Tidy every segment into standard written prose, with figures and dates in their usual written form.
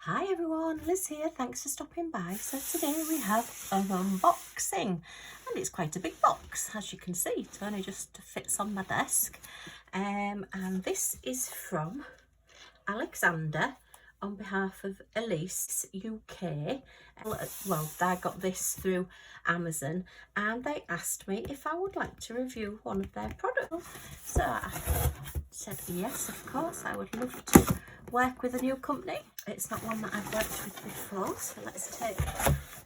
Hi everyone, Liz here, thanks for stopping by. So today we have an unboxing and it's quite a big box, as you can see. It only just fits on my desk. And this is from Alexander on behalf of Elice UK. Well, I got this through Amazon and they asked me if I would like to review one of their products. So I said yes, of course, I would love to work with a new company. It's not one that I've worked with before, so let's take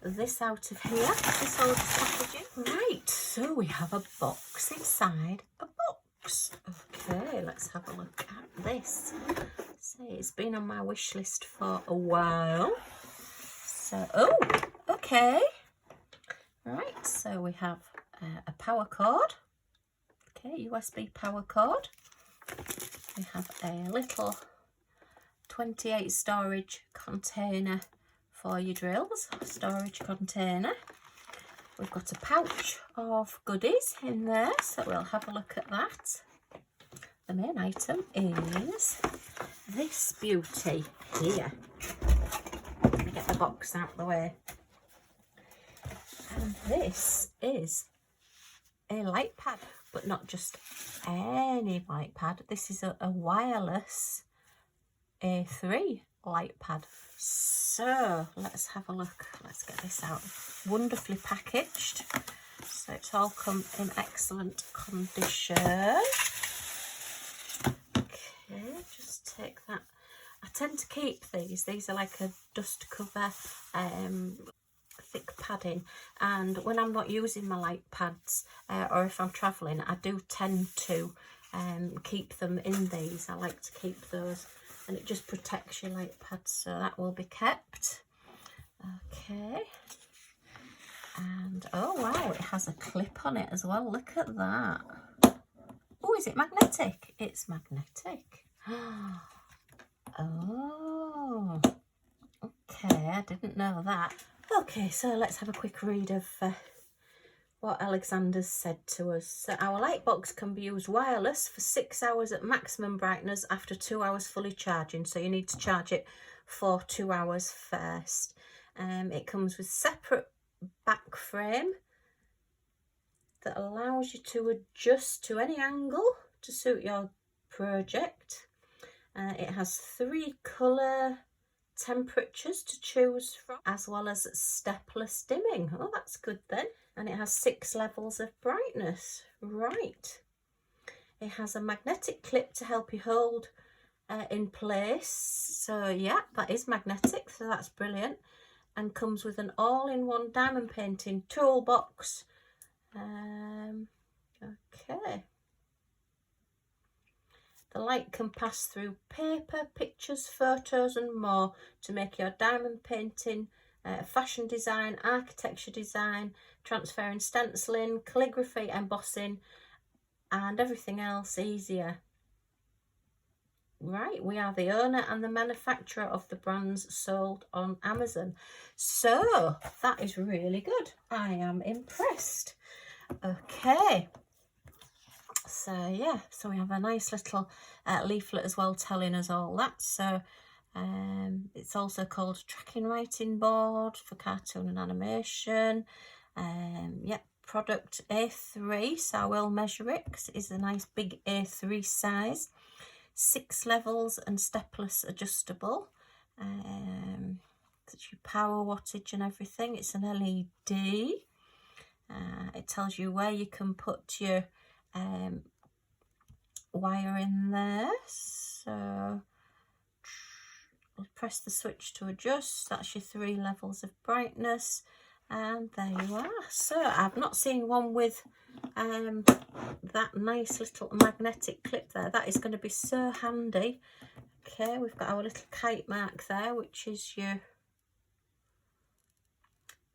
this out of here, this old packaging. Right, so we have a box inside a box. Okay, let's have a look at this. So it's been on my wish list for a while. So, oh, okay. Right, so we have a power cord. Okay, USB power cord. We have a little 28 storage container for your drills, storage container. We've got a pouch of goodies in there, so we'll have a look at that. The main item is this beauty here. Let me get the box out of the way. And this is a light pad, but not just any light pad. This is a wireless A3 light pad. So let's have a look. Let's get this out. Wonderfully packaged. So it's all come in excellent condition. Okay, just take that. I tend to keep these. These are like a dust cover, thick padding, and when I'm not using my light pads or if I'm travelling, I do tend to keep them in these. I like to keep those, and it just protects your light pads, so that will be kept. Okay, and oh wow, it has a clip on it as well. Look at that. Oh, is it magnetic? It's magnetic. Oh, okay, I didn't know that. Okay, so let's have a quick read of what Alexander's said to us. So our light box can be used wireless for 6 hours at maximum brightness after 2 hours fully charging. So you need to charge it for 2 hours first. It comes with separate back frame that allows you to adjust to any angle to suit your project. It has 3 colour temperatures to choose from, as well as stepless dimming. Oh, that's good then. And it has 6 levels of brightness. Right. It has a magnetic clip to help you hold in place. So yeah, that is magnetic, so that's brilliant. And comes with an all-in-one diamond painting toolbox. Okay. The light can pass through paper, pictures, photos and more to make your diamond painting, fashion design, architecture design, transferring stenciling, calligraphy, embossing and everything else easier. Right, we are the owner and the manufacturer of the brands sold on Amazon. So that is really good. I am impressed. Okay. So yeah, so we have a nice little leaflet as well telling us all that. So it's also called tracking writing board for cartoon and animation. Yep, product A3, so I will measure it because it is a nice big A3 size. 6 levels and stepless adjustable. That's your power wattage and everything. It's an LED. It tells you where you can put your wire in there. So I'll press the switch to adjust. That's your 3 levels of brightness, and there you are. So I've not seen one with that nice little magnetic clip there. That is going to be so handy. Okay, we've got our little kite mark there, which is your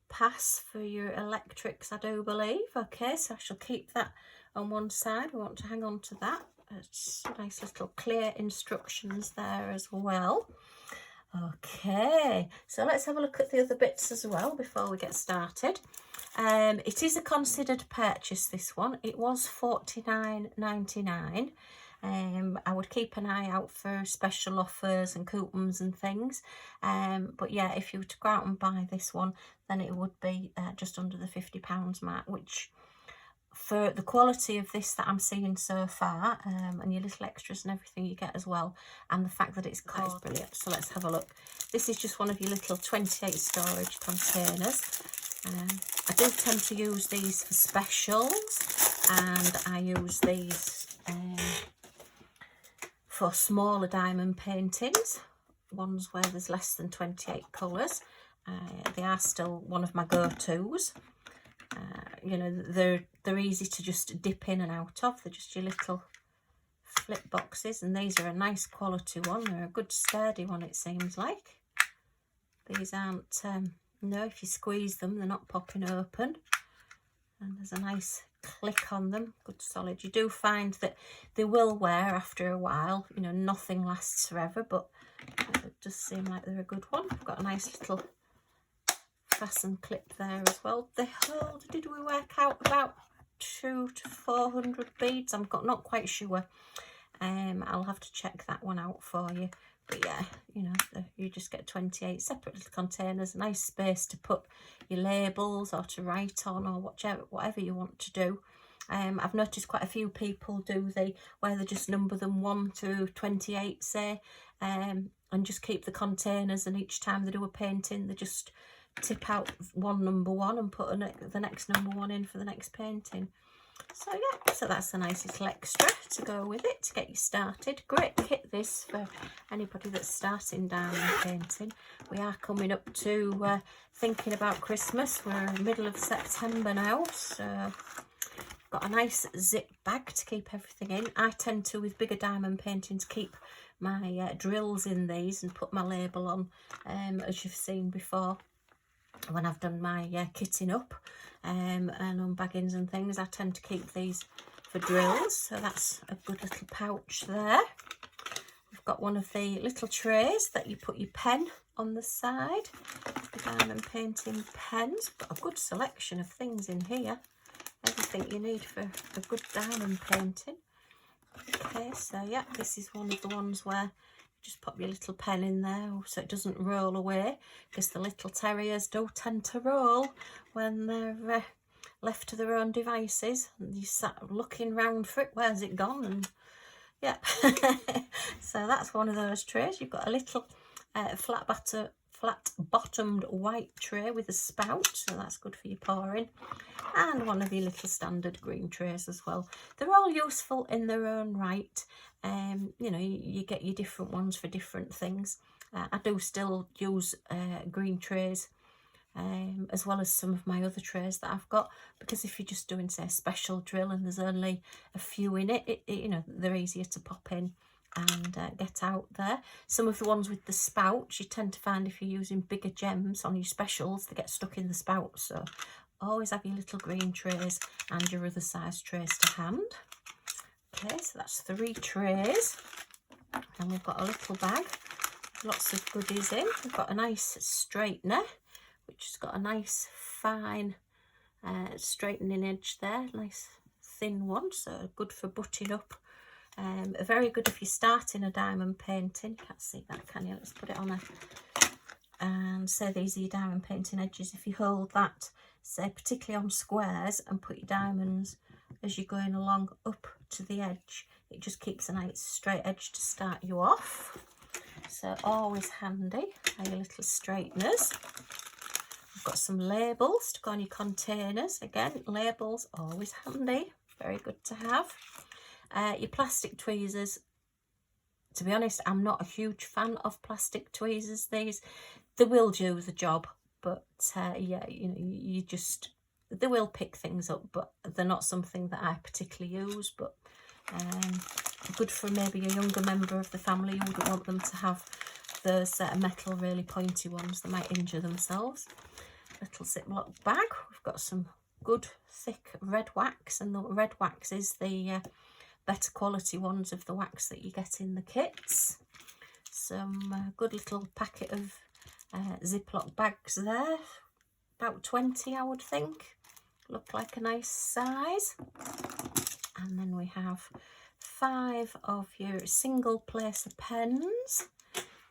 pass for your electrics, I do believe. Okay, so I shall keep that on one side. We want to hang on to that. It's nice little clear instructions there as well. Okay, so let's have a look at the other bits as well before we get started. It is a considered purchase, this one. It was $49.99. I would keep an eye out for special offers and coupons and things, but yeah, if you were to go out and buy this one, then it would be just under the £50 mark, which for the quality of this that I'm seeing so far, and your little extras and everything you get as well, and the fact that it's cordless, brilliant. So let's have a look. This is just one of your little 28 storage containers. I do tend to use these for specials, and I use these for smaller diamond paintings, ones where there's less than 28 colours. They are still one of my go-tos. You know, they're easy to just dip in and out of. They're just your little flip boxes, and these are a nice quality one. They're a good sturdy one, it seems like. These aren't, no, if you squeeze them, they're not popping open. And there's a nice click on them, good solid. You do find that they will wear after a while. You know, nothing lasts forever, but it does seem like they're a good one. I've got a nice little fasten clip there as well. They hold, did we work out, about 200 to 400 beads? I'm not quite sure. I'll have to check that one out for you. But yeah, you know, you just get 28 separate little containers, nice space to put your labels or to write on, or whatever you want to do. I've noticed quite a few people do where they just number them 1 to 28, say, and just keep the containers, and each time they do a painting they just tip out number 1 and put the next number 1 in for the next painting. So yeah, so that's a nice little extra to go with it to get you started. Great kit this for anybody that's starting diamond painting. We are coming up to thinking about Christmas. We're in the middle of September now, so got a nice zip bag to keep everything in. I tend to, with bigger diamond paintings, keep my drills in these and put my label on, as you've seen before. When I've done my kitting up and unbaggings and things, I tend to keep these for drills. So that's a good little pouch there. We've got one of the little trays that you put your pen on the side. The diamond painting pens. Got a good selection of things in here. Everything you need for a good diamond painting. Okay, so yeah, this is one of the ones where just pop your little pen in there so it doesn't roll away, because the little terriers do tend to roll when they're left to their own devices, and you sat looking round for it, where's it gone? And yeah, so that's one of those trays. You've got a little flat bottomed white tray with a spout, so that's good for your pouring, and one of your little standard green trays as well. They're all useful in their own right. You know, you get your different ones for different things. I do still use green trays as well as some of my other trays that I've got, because if you're just doing, say, a special drill and there's only a few in it, you know, they're easier to pop in and get out there. Some of the ones with the spouts, you tend to find if you're using bigger gems on your specials, they get stuck in the spout. So always have your little green trays and your other size trays to hand. Okay, so that's 3 trays. And we've got a little bag, lots of goodies in. We've got a nice straightener, which has got a nice fine straightening edge there, nice thin one, so good for butting up. Very good if you're starting a diamond painting. Can't see that, can you? Let's put it on and say these are your diamond painting edges. If you hold that, say particularly on squares, and put your diamonds as you're going along up to the edge, it just keeps a nice straight edge to start you off. So always handy are your little straighteners. We've got some labels to go on your containers. Again, labels always handy, very good to have. Your plastic tweezers, to be honest, I'm not a huge fan of plastic tweezers. They will do the job, but yeah, you know, they will pick things up, but they're not something that I particularly use. But good for maybe a younger member of the family. You wouldn't want them to have those metal really pointy ones. They might injure themselves. Little Ziploc bag. We've got some good thick red wax, and the red wax is the better quality ones of the wax that you get in the kits. Some good little packet of Ziploc bags there, about 20 I would think, look like a nice size. And then we have 5 of your single placer pens,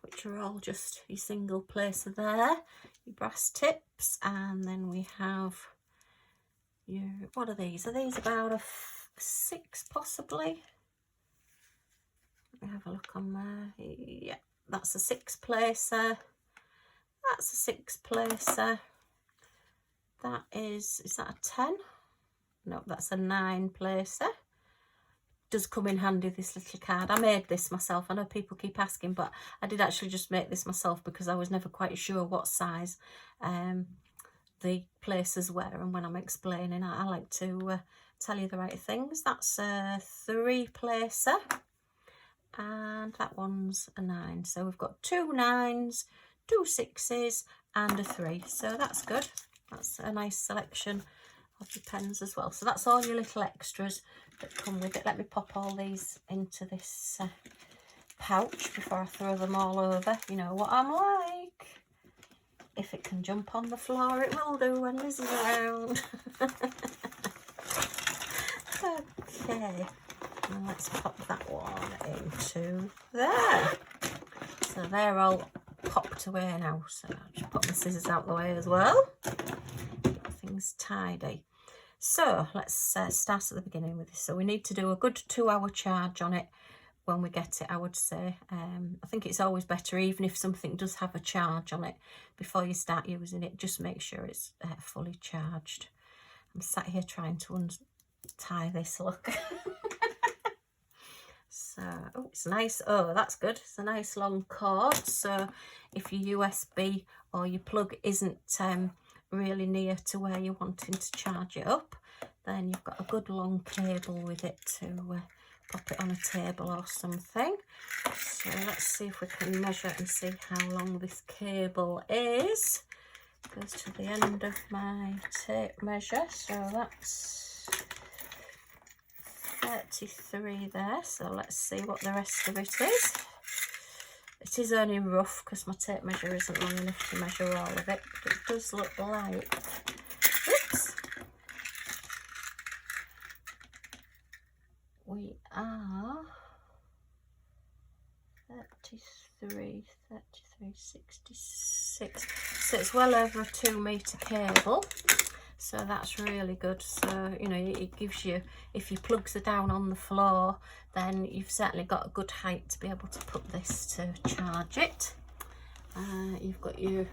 which are all just your single placer there, your brass tips, and then we have your, what are these? Are these about a 6 possibly? Let me have a look on there. Yeah, that's a 6 placer. That's a 6 placer. That is that a 10? No, that's a 9 placer. Does come in handy, this little card. I made this myself. I know people keep asking, but I did actually just make this myself because I was never quite sure what size the placers were, and when I'm explaining, I like to tell you the right things. That's a 3 placer, and that one's a 9. So we've got 2 9s, 2 6s, and a 3. So that's good. That's a nice selection of your pens as well. So that's all your little extras that come with it. Let me pop all these into this pouch before I throw them all over. You know what I'm like. If it can jump on the floor, it will do when Liz is around. Okay, and let's pop that one into there. So they're all popped away now. So I'll just put my scissors out the way as well. Get things tidy. So let's start at the beginning with this. So we need to do a good 2-hour charge on it when we get it, I would say. I think it's always better, even if something does have a charge on it, before you start using it, just make sure it's fully charged. I'm sat here trying to untie this, look. So, oh, it's nice. Oh, that's good. It's a nice long cord. So if your USB or your plug isn't really near to where you're wanting to charge it up, then you've got a good long cable with it to pop it on a table or something. So let's see if we can measure and see how long this cable is. It goes to the end of my tape measure, so that's 33 there. So let's see what the rest of it is. It is only rough because my tape measure isn't long enough to measure all of it, but it does look like, oops, we are 33, 66. So it's well over a 2 metre cable. So that's really good. So, you know, it gives you, if your plugs are down on the floor, then you've certainly got a good height to be able to put this to charge it. You've got your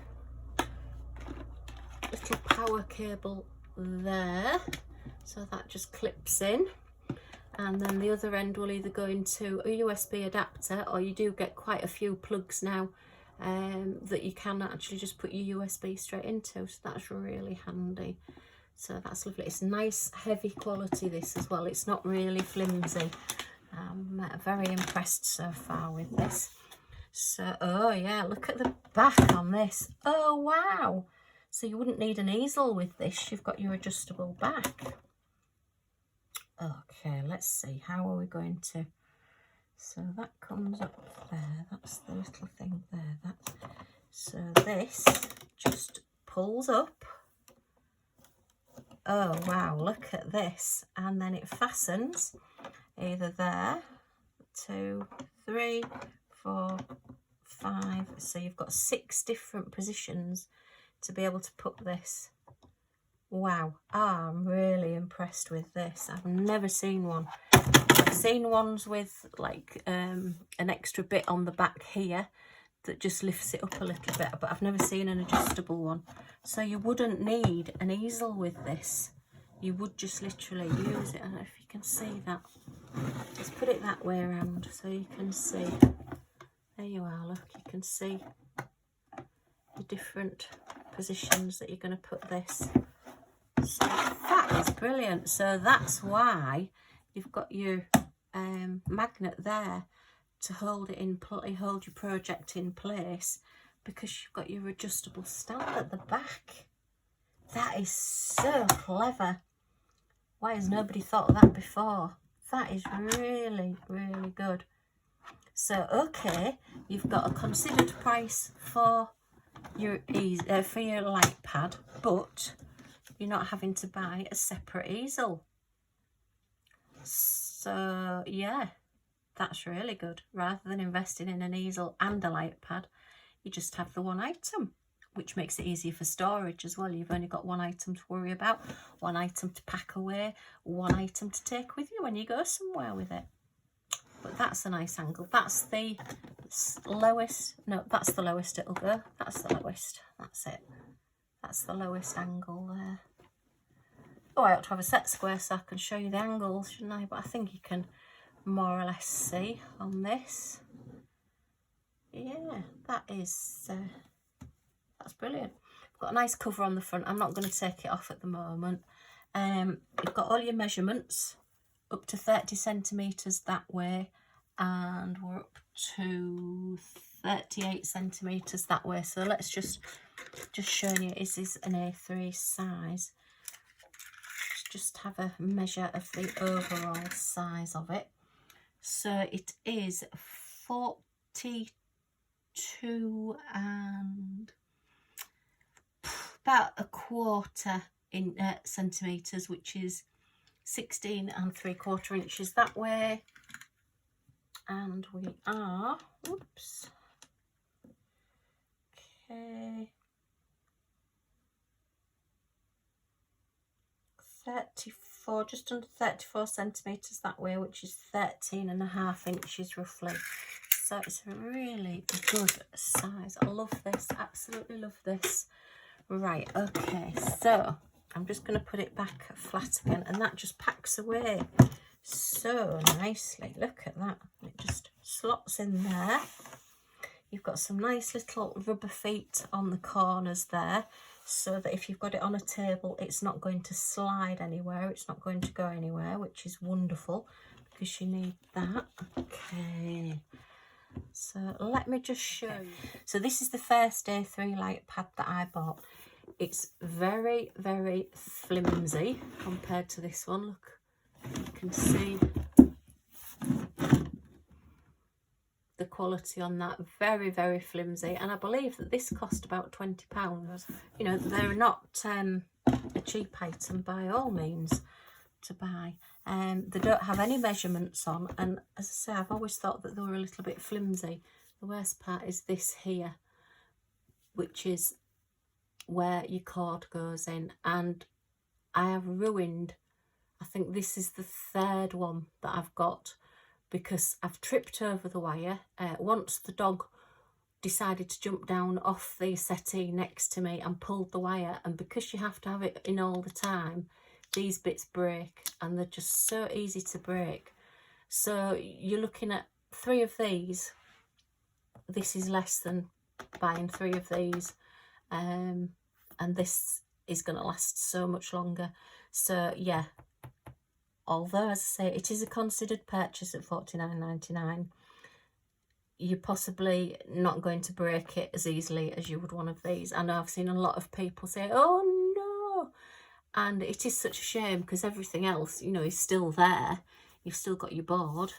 little power cable there. So that just clips in. And then the other end will either go into a USB adapter, or you do get quite a few plugs now that you can actually just put your USB straight into, so that's really handy. So that's lovely. It's nice heavy quality, this as well. It's not really flimsy. I'm very impressed so far with this. So, oh yeah, look at the back on this. Oh wow, so you wouldn't need an easel with this. You've got your adjustable back. Okay, let's see, how are we going to, so that comes up there, that's the little thing there, that, so this just pulls up. Oh wow, look at this, and then it fastens either there, 2, 3, 4, 5, so you've got 6 different positions to be able to put this. Wow, I'm really impressed with this. I've never seen one. I've seen ones with like an extra bit on the back here that just lifts it up a little bit, but I've never seen an adjustable one. So you wouldn't need an easel with this. You would just literally use it. I don't know if you can see that. Let's put it that way around so you can see. There you are, look, you can see the different positions that you're going to put this. So that is brilliant. So that's why you've got your magnet there to hold it in place, hold your project in place, because you've got your adjustable stand at the back. That is so clever. Why has nobody thought of that before? That is really, really good. So okay, you've got a considered price for your light pad, but you're not having to buy a separate easel. So yeah, that's really good. Rather than investing in an easel and a light pad, you just have the one item, which makes it easier for storage as well. You've only got one item to worry about, one item to pack away, one item to take with you when you go somewhere with it. But that's a nice angle. That's the lowest, no, that's the lowest it'll go. That's the lowest, that's it. That's the lowest angle there. Oh, I ought to have a set square so I can show you the angles, shouldn't I? But I think you can more or less see on this. Yeah, that is, that's brilliant. I've got a nice cover on the front. I'm not going to take it off at the moment. You've got all your measurements up to 30 centimetres that way, and we're up to 38 centimetres that way. So let's just showing you, is this an A3 size? Just have a measure of the overall size of it. So it is 42 and about a quarter in centimetres, which is 16 3/4 inches that way. And we are, oops, okay, 34, just under 34 centimetres that way, which is 13.5 inches roughly. So it's a really good size. I love this, absolutely love this. Right, okay, so I'm just going to put it back flat again, and that just packs away so nicely. Look at that, it just slots in there. You've got some nice little rubber feet on the corners there, so that if you've got it on a table, it's not going to slide anywhere, it's not going to go anywhere, which is wonderful because you need that. Okay, so let me just show you. So this is the first A3 light pad that I bought. It's very, very flimsy compared to this one. Look, you can see the quality on that. Very, very flimsy, and I believe that this cost about £20. You know, they're not a cheap item by all means to buy. They don't have any measurements on, and as I say, I've always thought that they were a little bit flimsy. The worst part is this here, which is where your cord goes in, and I have ruined, I think this is the third one that I've got, because I've tripped over the wire. Once the dog decided to jump down off the settee next to me and pulled the wire, and because you have to have it in all the time, these bits break, and they're just so easy to break. So you're looking at 3 of these. This is less than buying 3 of these, and this is going to last so much longer. So yeah, although as I say, it is a considered purchase at $49.99, you're possibly not going to break it as easily as you would one of these. I know I've seen a lot of people say, oh no, and it is such a shame, because everything else, you know, is still there. You've still got your board,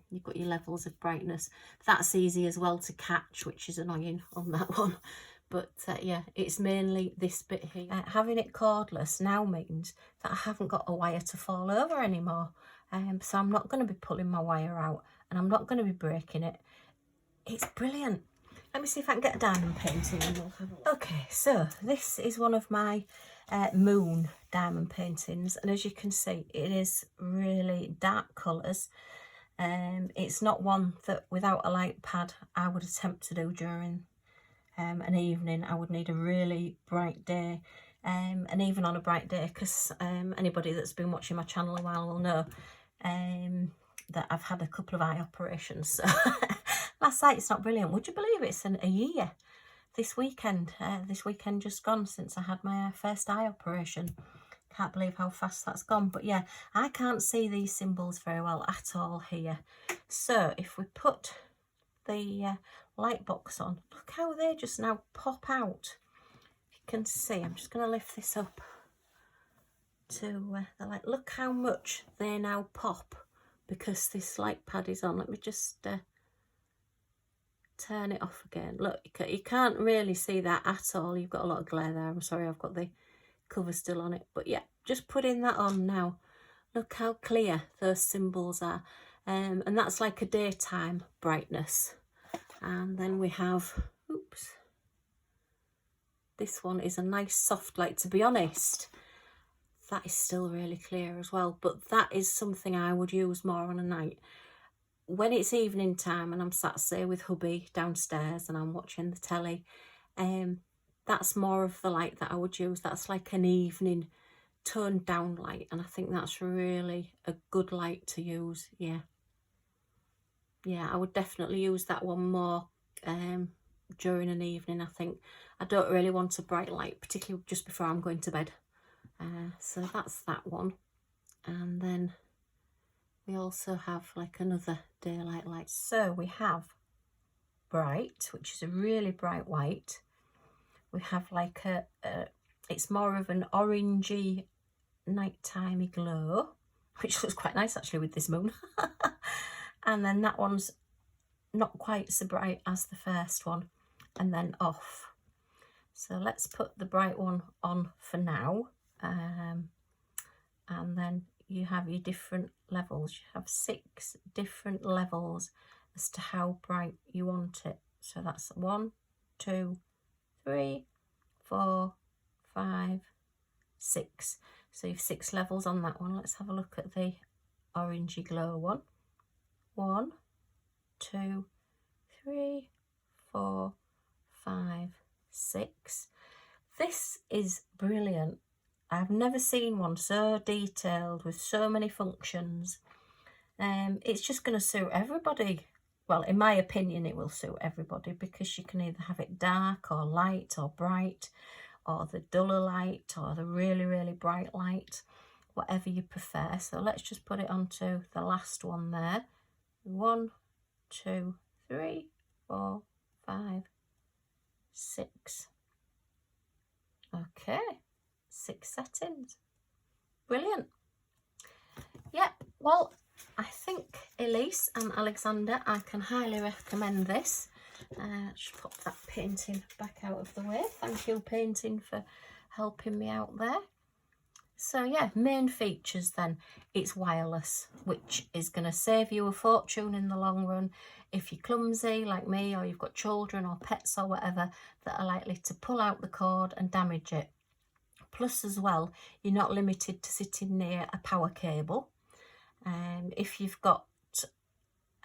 you've got your levels of brightness. That's easy as well to catch, which is annoying on that one. But yeah, it's mainly this bit here. Having it cordless now means that I haven't got a wire to fall over anymore. So I'm not going to be pulling my wire out, and I'm not going to be breaking it. It's brilliant. Let me see if I can get a diamond painting and we'll have a look. Okay, so this is one of my moon diamond paintings, and as you can see, it is really dark colours. It's not one that without a light pad I would attempt to do during an evening. I would need a really bright day, and even on a bright day, because anybody that's been watching my channel a while will know that I've had a couple of eye operations. So my sight's not brilliant. Would you believe it's a year this weekend just gone since I had my first eye operation. Can't believe how fast that's gone. But yeah, I can't see these symbols very well at all here. So if we put the light box on, look how they just now pop out. You can see, I'm just going to lift this up to the light. Look how much they now pop because this light pad is on. Let me just turn it off again. Look, you can't really see that at all. You've got a lot of glare there. I'm sorry, I've got the cover still on it, but yeah, just putting that on now. Look how clear those symbols are. And that's like a daytime brightness. And then we have, oops, this one is a nice soft light. To be honest, that is still really clear as well, but that is something I would use more on a night. When it's evening time and I'm sat, say, with hubby downstairs and I'm watching the telly, that's more of the light that I would use. That's like an evening toned down light, and I think that's really a good light to use. Yeah, I would definitely use that one more during an evening. I think I don't really want a bright light, particularly just before I'm going to bed. So that's that one. And then we also have like another daylight light. So we have bright, which is a really bright white. We have like it's more of an orangey nighttime glow, which looks quite nice actually with this moon. And then that one's not quite so bright as the first one, and then off. So let's put the bright one on for now. And then you have your different levels. You have 6 different levels as to how bright you want it. So that's 1, 2, 3, 4, 5, 6. So you've 6 levels on that one. Let's have a look at the orangey glow one. 1, 2, 3, 4, 5, 6. This is brilliant. I've never seen one so detailed with so many functions. It's just going to suit everybody. Well, in my opinion, it will suit everybody, because you can either have it dark or light or bright, or the duller light or the really, really bright light, whatever you prefer. So let's just put it onto the last one there. 1, 2, 3, 4, 5, 6. Okay. 6 settings. Brilliant. Yeah, well, I think Elice and Alexander, I can highly recommend this. Just pop that painting back out of the way. Thank you, painting, for helping me out there. So yeah, main features then. It's wireless, which is going to save you a fortune in the long run if you're clumsy like me, or you've got children or pets or whatever that are likely to pull out the cord and damage it. Plus as well, you're not limited to sitting near a power cable. If you've got,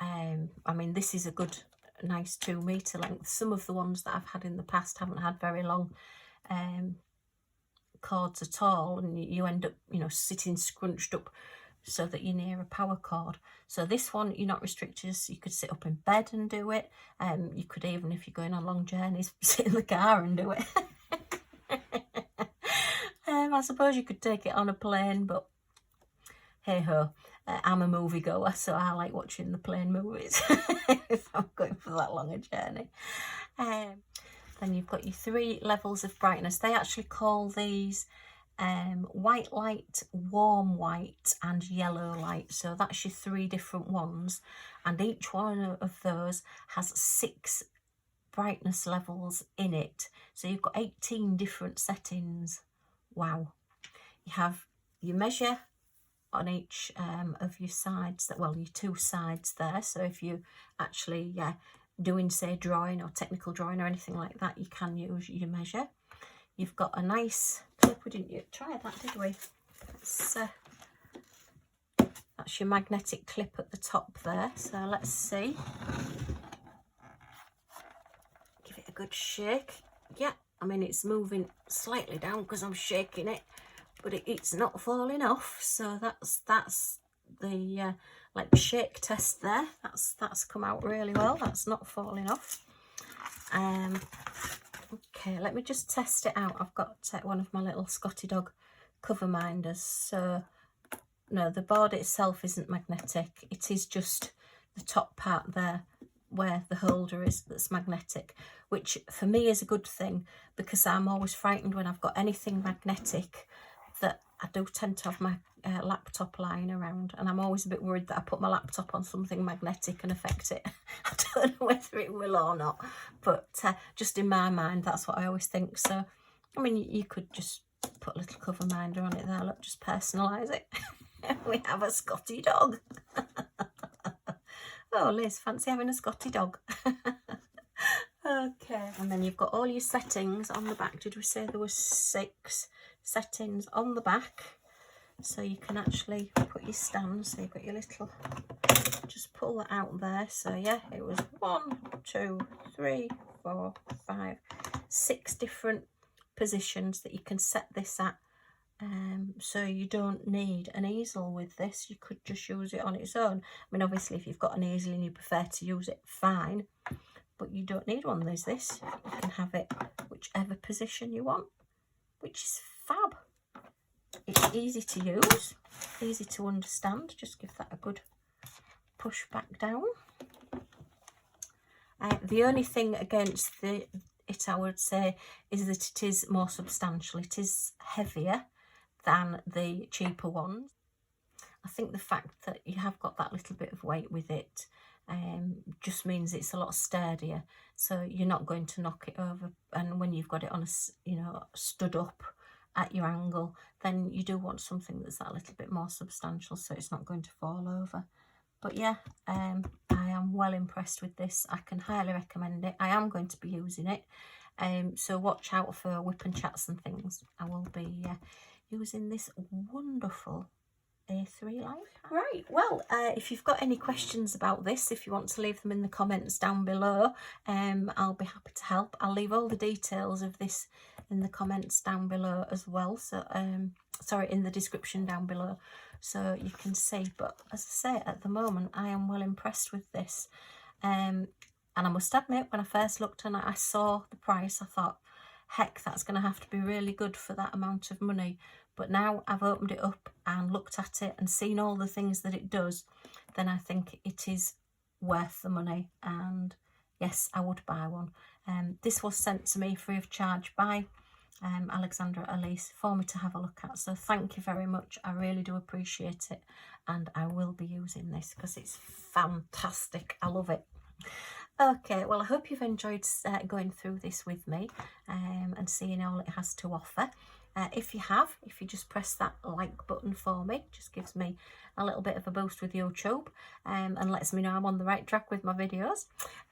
I mean, this is a good, nice 2 metre length. Some of the ones that I've had in the past haven't had very long cords at all, and you end up, you know, sitting scrunched up so that you're near a power cord. So this one, you're not restricted. So you could sit up in bed and do it. You could even, if you're going on long journeys, sit in the car and do it. I suppose you could take it on a plane, but hey ho, I'm a movie goer, so I like watching the plane movies if I'm going for that long a journey. Then you've got your 3 levels of brightness. They actually call these white light, warm white and yellow light. So that's your 3 different ones, and each one of those has 6 brightness levels in it. So you've got 18 different settings. Wow. You have your measure on each of your sides, well, your 2 sides there. So if you actually doing, say, drawing or technical drawing or anything like that, you can use your measure. You've got a nice clip. We didn't try that, did we? That's your magnetic clip at the top there. So let's see. Give it a good shake. Yeah, I mean, it's moving slightly down because I'm shaking it, but it's not falling off. So that's the like shake test there. That's come out really well. That's not falling off. Okay, let me just test it out. I've got one of my little Scotty dog cover minders. So no, the board itself isn't magnetic. It is just the top part there where the holder is that's magnetic, which for me is a good thing, because I'm always frightened when I've got anything magnetic that I do tend to have my laptop lying around, and I'm always a bit worried that I put my laptop on something magnetic and affect it. I don't know whether it will or not, but just in my mind, that's what I always think. So, I mean, you could just put a little cover minder on it there, look, just personalise it. we have a Scotty dog. Oh, Liz, fancy having a Scotty dog? Okay, and then you've got all your settings on the back. Did we say there were 6 settings on the back? So you can actually put your stand. So you've got your little, just pull that out there. So yeah, it was 1, 2, 3, 4, 5, 6 different positions that you can set this at. So you don't need an easel with this. You could just use it on its own. I mean, obviously, if you've got an easel and you prefer to use it, fine. But you don't need one. There's this. You can have it whichever position you want, which is fab. It's easy to use, easy to understand. Just give that a good push back down. The only thing against it, I would say, is that it is more substantial. It is heavier than the cheaper ones. I think the fact that you have got that little bit of weight with it just means it's a lot sturdier, so you're not going to knock it over. And when you've got it on a, you know, stood up at your angle, then you do want something that's that little bit more substantial, so it's not going to fall over. But yeah, I am well impressed with this. I can highly recommend it. I am going to be using it, so watch out for whip and chats and things. I will be using this wonderful A3 life. Right, well, if you've got any questions about this, if you want to leave them in the comments down below, I'll be happy to help. I'll leave all the details of this in the comments down below as well, so sorry, in the description down below, so you can see. But as I say, at the moment I am well impressed with this, and I must admit, when I first looked and I saw the price, I thought, heck, that's going to have to be really good for that amount of money. But now I've opened it up and looked at it and seen all the things that it does, then I think it is worth the money, and yes, I would buy one. This was sent to me free of charge by Alexandra Elice for me to have a look at, so thank you very much. I really do appreciate it, and I will be using this because it's fantastic. I love it. Okay, well, I hope you've enjoyed going through this with me and seeing all it has to offer. If you have, if you just press that like button for me, just gives me a little bit of a boost with YouTube and lets me know I'm on the right track with my videos.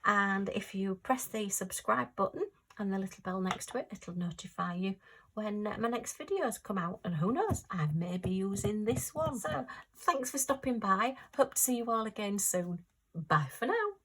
And if you press the subscribe button and the little bell next to it, it'll notify you when my next videos come out. And who knows, I may be using this one. So thanks for stopping by. Hope to see you all again soon. Bye for now.